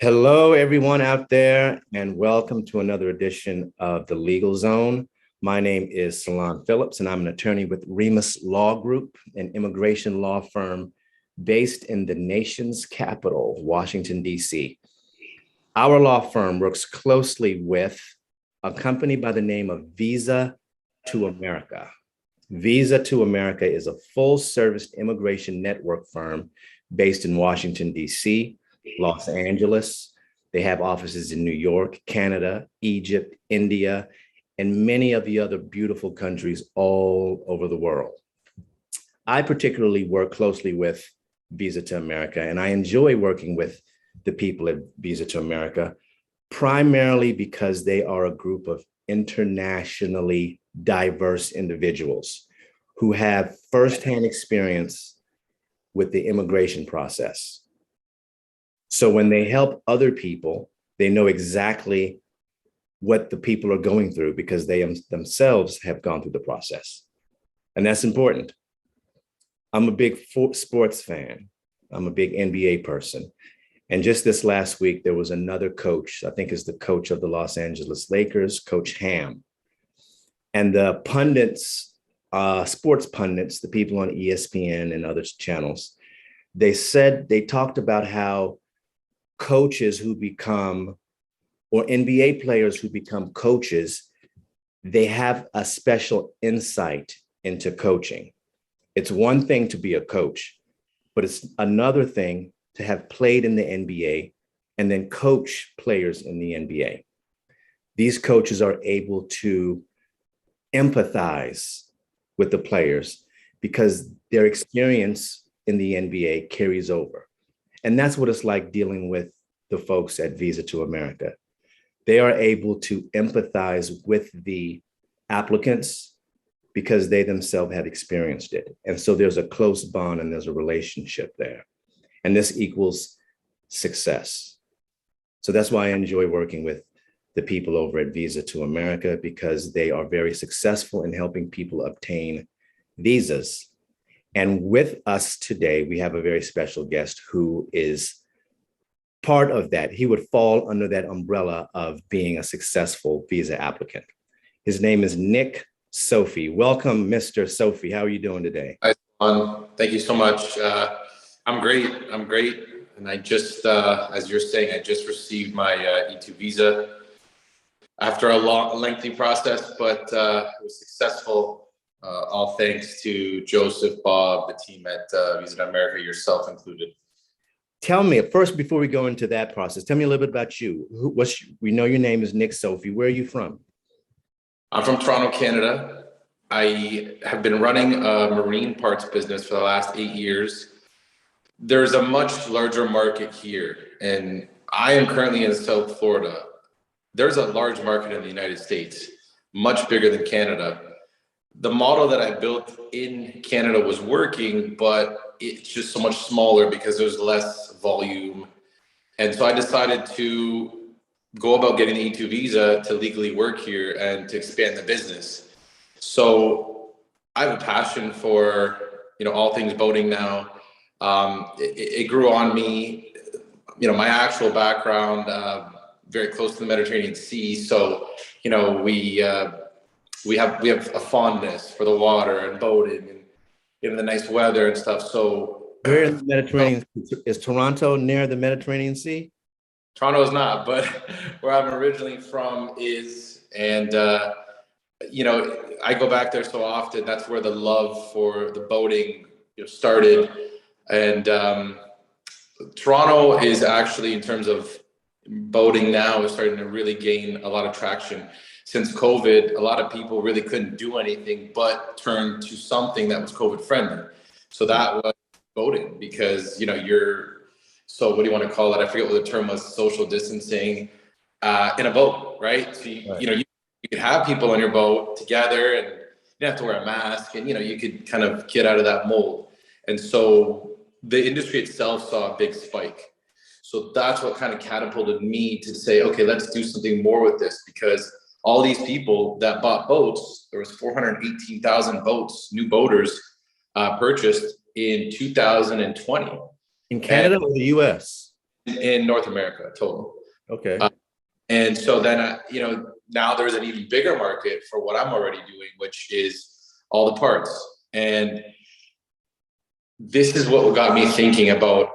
Hello, everyone out there, and welcome to another edition of The Legal Zone. My name is Salon Phillips, and I'm an attorney with Remus Law Group, an immigration law firm based in the nation's capital, Washington, D.C. Our law firm works closely with a company by the name of Visa to America. Visa to America is a full-service immigration network firm based in Washington, D.C., Los Angeles. They have offices in New York, Canada, Egypt, India, and many of the other beautiful countries all over the world. I particularly work closely with Visa to America, and I enjoy working with the people at Visa to America, primarily because they are a group of internationally diverse individuals who have firsthand experience with the immigration process. So when they help other people, they know exactly what the people are going through because they themselves have gone through the process. And that's important. I'm a big sports fan. I'm a big NBA person. And just this last week, there was another coach, I think is the coach of the Los Angeles Lakers, Coach Ham. And the pundits, sports pundits, the people on ESPN and other channels, they talked about how coaches who become, or NBA players who become coaches, they have a special insight into coaching. It's one thing to be a coach, but it's another thing to have played in the NBA and then coach players in the NBA. These coaches are able to empathize with the players because their experience in the NBA carries over. And that's what it's like dealing with the folks at Visa to America. They are able to empathize with the applicants because they themselves have experienced it. And so there's a close bond and there's a relationship there. And this equals success. So that's why I enjoy working with the people over at Visa to America, because they are very successful in helping people obtain visas. And with us today, we have a very special guest who is part of that. He would fall under that umbrella of being a successful visa applicant. His name is Nick Soffee. Welcome, Mr. Soffee. How are you doing today? Hi, Juan. Thank you so much. I'm great. And I just, as you're saying, I just received my E2 visa after a lengthy process, but it was successful. All thanks to Joseph, Bob, the team at Visa to America, yourself included. Tell me, first, before we go into that process, tell me a little bit about you. We know your name is Nick Soffee. Where are you from? I'm from Toronto, Canada. I have been running a marine parts business for the last 8 years. There's a much larger market here, and I am currently in South Florida. There's a large market in the United States, much bigger than Canada. The model that I built in Canada was working, but it's just so much smaller because there's less volume. And so I decided to go about getting the E2 visa to legally work here and to expand the business. So I have a passion for, all things boating now. It grew on me, my actual background, very close to the Mediterranean Sea. So, we have a fondness for the water and boating and the nice weather and stuff. So where in the Mediterranean? Is Toronto near the Mediterranean Sea? Toronto is not, but where I'm originally from is, and I go back there so often. That's where the love for the boating started. And Toronto is actually, in terms of boating now, is starting to really gain a lot of traction. Since COVID, a lot of people really couldn't do anything but turn to something that was COVID friendly. So that was boating, because so what do you want to call it? I forget what the term was, social distancing in a boat, right? So you could have people on your boat together and you didn't have to wear a mask, and you could kind of get out of that mold. And so the industry itself saw a big spike. So that's what kind of catapulted me to say, okay, let's do something more with this, because all these people that bought boats, there was 418,000 boats, new boaters purchased in 2020. In Canada or the US? in North America total. Okay. And so then, now there's an even bigger market for what I'm already doing, which is all the parts. And this is what got me thinking about,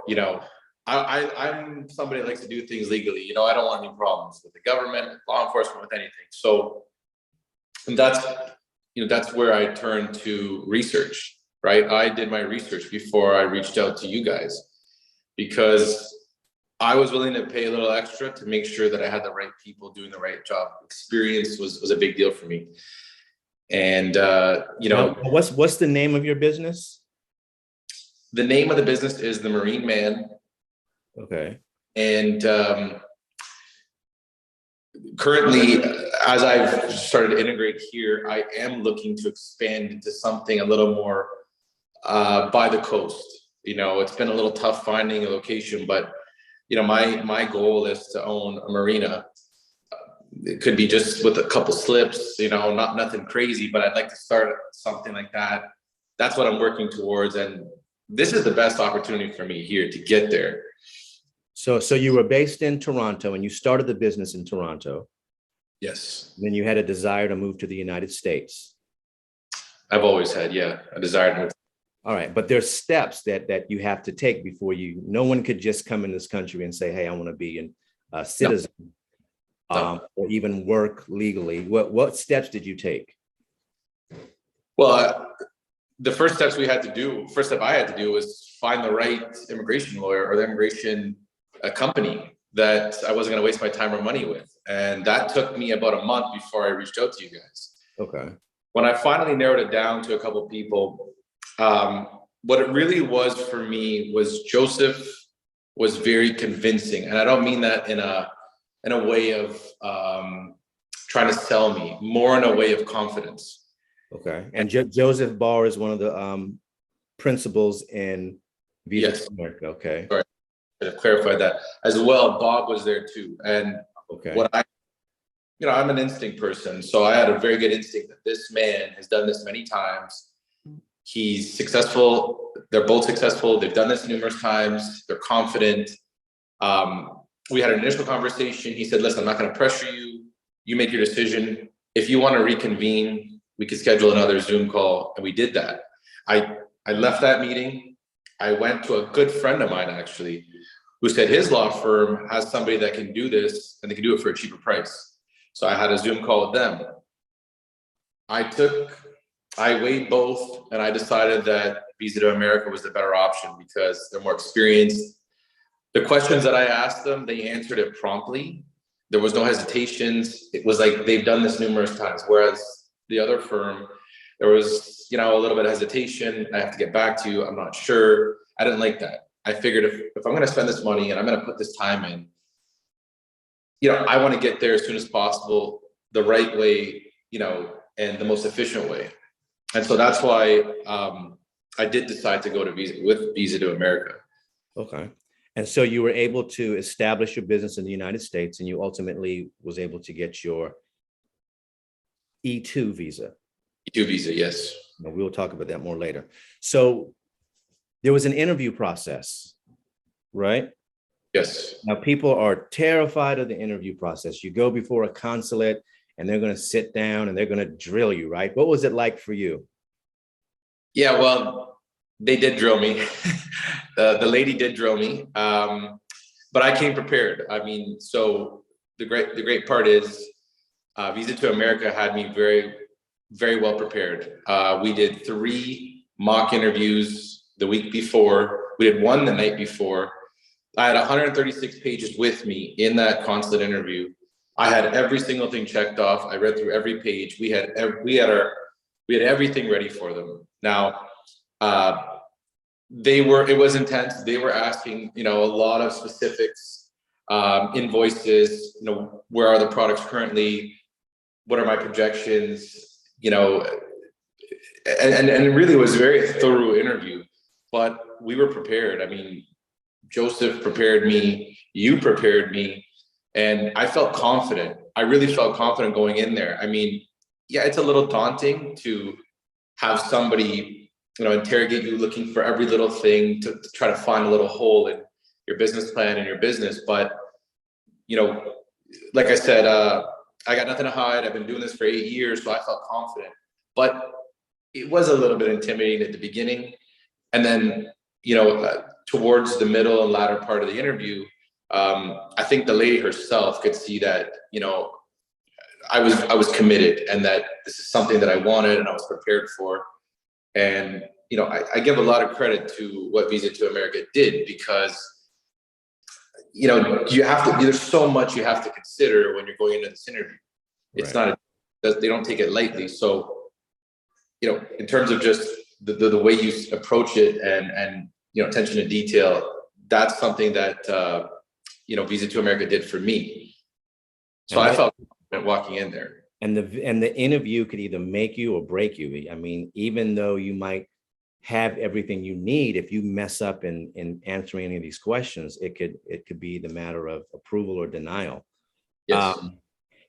I'm somebody that likes to do things legally. I don't want any problems with the government, law enforcement, with anything. So and that's where I turned to research, right? I did my research before I reached out to you guys because I was willing to pay a little extra to make sure that I had the right people doing the right job. Experience was a big deal for me. And, Now, what's the name of your business? The name of the business is The Marine Man. Okay. And currently, as I've started to integrate here, I am looking to expand into something a little more by the coast. It's been a little tough finding a location, but my goal is to own a marina. It could be just with a couple slips, not nothing crazy, but I'd like to start something like that. That's what I'm working towards, and this is the best opportunity for me here to get there. So you were based in Toronto and you started the business in Toronto. Yes. Then you had a desire to move to the United States. I've always had, a desire to move. All right, but there's steps that you have to take before no one could just come in this country and say, hey, I want to be a citizen. No. Or even work legally. What steps did you take? Well, the first step I had to do was find the right immigration lawyer or the immigration company that I wasn't going to waste my time or money with. And that took me about a month before I reached out to you guys. Okay. When I finally narrowed it down to a couple of people, what it really was for me was Joseph was very convincing. And I don't mean that in a way of trying to sell me, more in a way of confidence. Okay. And Joseph Barr is one of the principals in Visa Yes. America. Okay. Sorry, I should have clarified that as well. Bob was there too. And okay. what I'm an instinct person. So I had a very good instinct that this man has done this many times. He's successful. They're both successful. They've done this numerous times. They're confident. We had an initial conversation. He said, listen, I'm not going to pressure you. You make your decision. If you want to reconvene, we could schedule another Zoom call. And we did that. I left that meeting. I went to a good friend of mine, actually, who said his law firm has somebody that can do this and they can do it for a cheaper price. So I had a Zoom call with them. I weighed both and I decided that Visa to America was the better option because they're more experienced. The questions that I asked them, they answered it promptly. There was no hesitations. It was like they've done this numerous times. Whereas the other firm, there was, a little bit of hesitation. I have to get back to you. I'm not sure. I didn't like that. I figured if I'm going to spend this money and I'm going to put this time in, I want to get there as soon as possible, the right way, and the most efficient way. And so that's why I did decide to go to Visa to America. Okay. And so you were able to establish your business in the United States, and you ultimately was able to get your E2 visa. E2 visa, yes. We'll talk about that more later. So there was an interview process, right? Yes. Now, people are terrified of the interview process. You go before a consulate and they're going to sit down and they're going to drill you, right? What was it like for you? Yeah, well, they did drill me. The lady did drill me, but I came prepared. I mean, so the great part is Visa to America had me very, very well prepared. We did 3 mock interviews the week before. We did 1 the night before. I had 136 pages with me in that consulate interview. I had every single thing checked off. I read through every page. We had everything ready for them. Now, it was intense. They were asking, a lot of specifics, invoices, where are the products currently? What are my projections? And it really was a very thorough interview, but we were prepared. I mean, Joseph prepared me, you prepared me, and I felt confident. I really felt confident going in there. I mean, yeah, it's a little daunting to have somebody, interrogate you looking for every little thing to try to find a little hole your business plan and your business. But, you know, like I said, I got nothing to hide. I've been doing this for 8 years, so I felt confident. But it was a little bit intimidating at the beginning. And then, you know, towards the middle and latter part of the interview, I think the lady herself could see that, you know, I was committed, and that this is something that I wanted and I was prepared for. And, you know, I give a lot of credit to what Visa to America did, because, you know, you have to, there's so much you have to consider when you're going into this interview. It's Right. not, they don't take it lightly. So, you know, in terms of just the way you approach it, and, you know, attention to detail, that's something that, you know, Visa to America did for me. So And I that, felt confident walking in there. and the interview could either make you or break you. I mean, even though you might have everything you need, if you mess up in answering any of these questions, it could be the matter of approval or denial. Yes.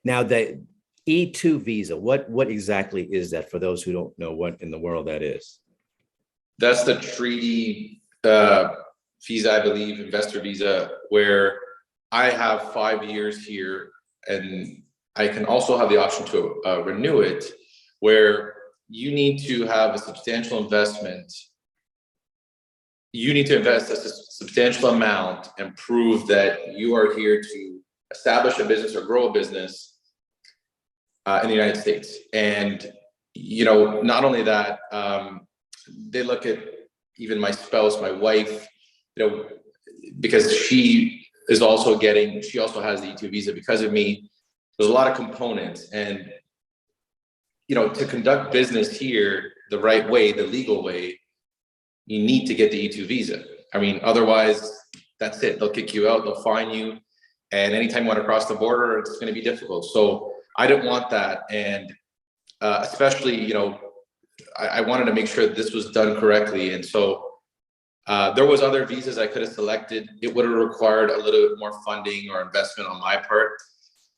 Now the E2 visa, what exactly is that, for those who don't know what in the world that is? That's the treaty visa, I believe, investor visa, where I have 5 years here, and I can also have the option to renew it, where you need to have a substantial investment. You need to invest a substantial amount and prove that you are here to establish a business or grow a business in the United States. And, you know, not only that, they look at even my spouse, my wife, you know, because she also has the E2 visa because of me. There's a lot of components, and, you know, to conduct business here the right way, the legal way, you need to get the E2 visa. I mean, otherwise, that's it. They'll kick you out, they'll fine you. And anytime you want to cross the border, it's going to be difficult. So I didn't want that. And especially, you know, I wanted to make sure that this was done correctly. And so there was other visas I could have selected. It would have required a little bit more funding or investment on my part.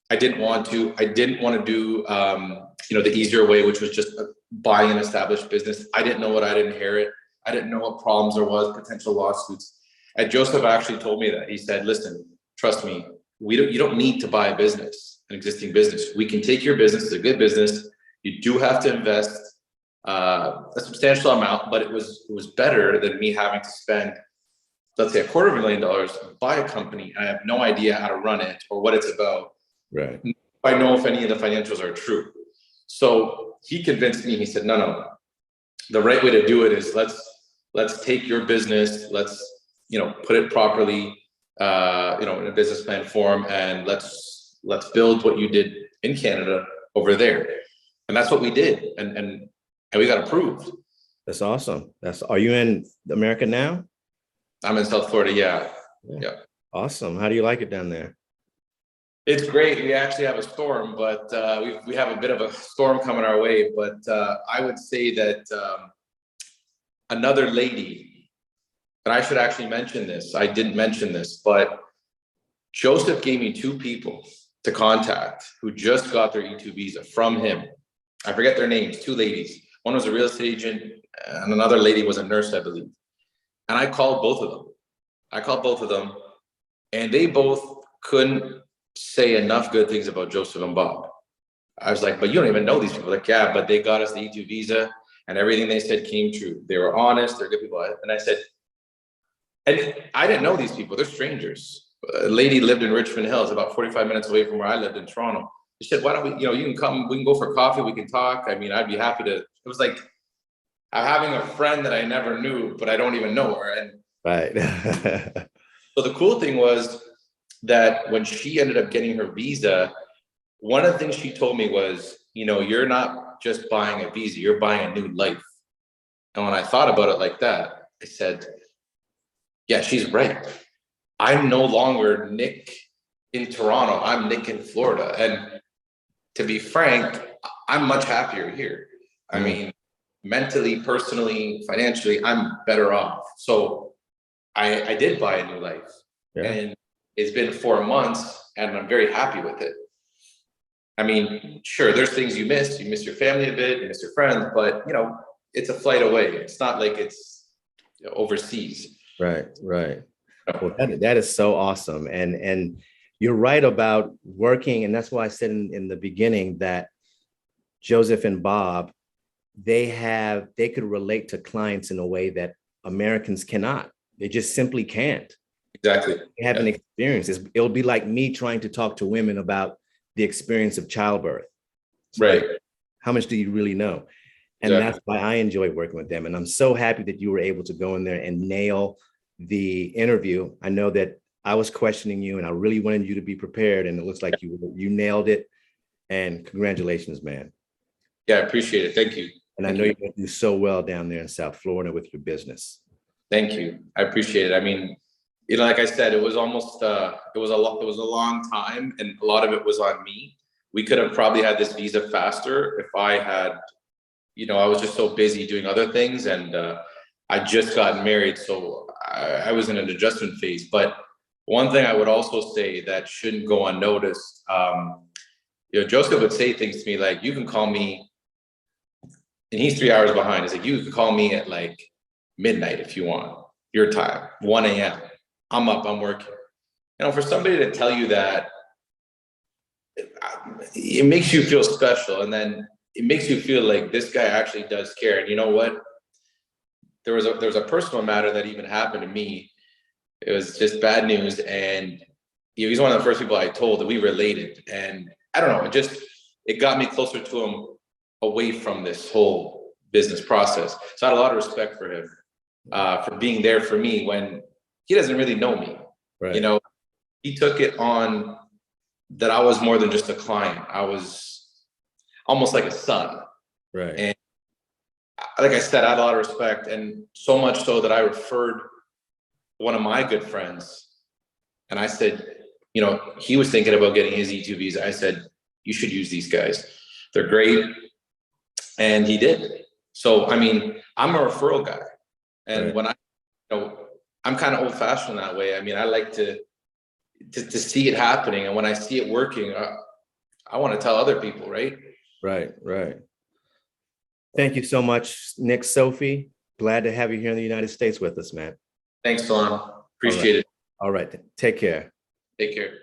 I didn't want to do, you know, the easier way, which was just buy an established business. I didn't know what I'd inherit. I didn't know what problems there was, potential lawsuits. And Joseph actually told me that. He said, listen, trust me, you don't need to buy a business, an existing business. We can take your business, it's a good business. You do have to invest a substantial amount, but it was better than me having to spend, let's say, $250,000, buy a company. I have no idea how to run it or what it's about. Right. I know if any of the financials are true. So he convinced me. He said, no. The right way to do it is let's take your business, let's, you know, put it properly, you know, in a business plan form, and let's build what you did in Canada over there. And that's what we did, and we got approved. That's awesome. Are you in America now? I'm in South Florida. Yeah. Awesome. How do you like it down there? It's great. We actually have a storm, but we have a bit of a storm coming our way. But I would say that another lady, and I should actually mention this. I didn't mention this, but Joseph gave me 2 people to contact who just got their E2 visa from him. I forget their names, 2 ladies. One was a real estate agent, and another lady was a nurse, I believe. And I called both of them. And they both couldn't say enough good things about Joseph and Bob. I was like, but you don't even know these people. Like, yeah, but they got us the E2 visa, and everything they said came true. They were honest, they're good people. And I said, and I didn't know these people, they're strangers. A lady lived in Richmond Hills, about 45 minutes away from where I lived in Toronto. She said, why don't we, you know, you can come, we can go for coffee, we can talk. I mean, I'd be happy to. It was like I'm having a friend that I never knew, but I don't even know her. And Right. so the cool thing was that when she ended up getting her visa, one of the things she told me was, you know, you're not just buying a visa, you're buying a new life. And when I thought about it like that, I said, yeah, she's right. I'm no longer Nick in Toronto, I'm Nick in Florida. And to be frank, I'm much happier here. I mean, mentally, personally, financially, I'm better off. So I did buy a new life. Yeah. And it's been 4 months and I'm very happy with it. I mean, sure, there's things you miss your family a bit, you miss your friends, but you know, it's a flight away. It's not like it's, you know, overseas. Right. Well, that is so awesome. And you're right about working. And that's why I said in the beginning that Joseph and Bob, they could relate to clients in a way that Americans cannot. They just simply can't. Exactly. They haven't Yeah. experienced this. It'll be like me trying to talk to women about the experience of childbirth. It's Right. like, how much do you really know? And Exactly. that's why I enjoy working with them. And I'm so happy that you were able to go in there and nail the interview. I know that I was questioning you and I really wanted you to be prepared. And it looks like you nailed it. And congratulations, man. Yeah, I appreciate it. Thank you. And I know you're going to do so well down there in South Florida with your business. Thank you. I appreciate it. I mean, like I said, it was almost it was a long time, and a lot of it was on me. We could have probably had this visa faster if I had, I was just so busy doing other things, and I just gotten married, so I was in an adjustment phase. But one thing I would also say that shouldn't go unnoticed, Joseph would say things to me like, "You can call me," and he's 3 hours behind. He's like, "You can call me at like midnight if you want, your time, 1 a.m. I'm up, I'm working." For somebody to tell you that, it makes you feel special, and then it makes you feel like this guy actually does care. And you know what? There was a personal matter that even happened to me. It was just bad news, and he's one of the first people I told that we related. And I don't know, it got me closer to him, away from this whole business process. So I had a lot of respect for him, for being there for me when he doesn't really know me. Right. He took it on that I was more than just a client. I was almost like a son. Right. And like I said, I had a lot of respect, and so much so that I referred one of my good friends, and I said, he was thinking about getting his E2 visa. I said, "You should use these guys. They're great." And he did. So, I mean, I'm a referral guy. And when I'm kind of old fashioned that way. I mean, I like to see it happening. And when I see it working, I want to tell other people, right? Right, right. Thank you so much, Nick Soffee. Glad to have you here in the United States with us, man. Thanks, Solon. Appreciate it. All right. Take care. Take care.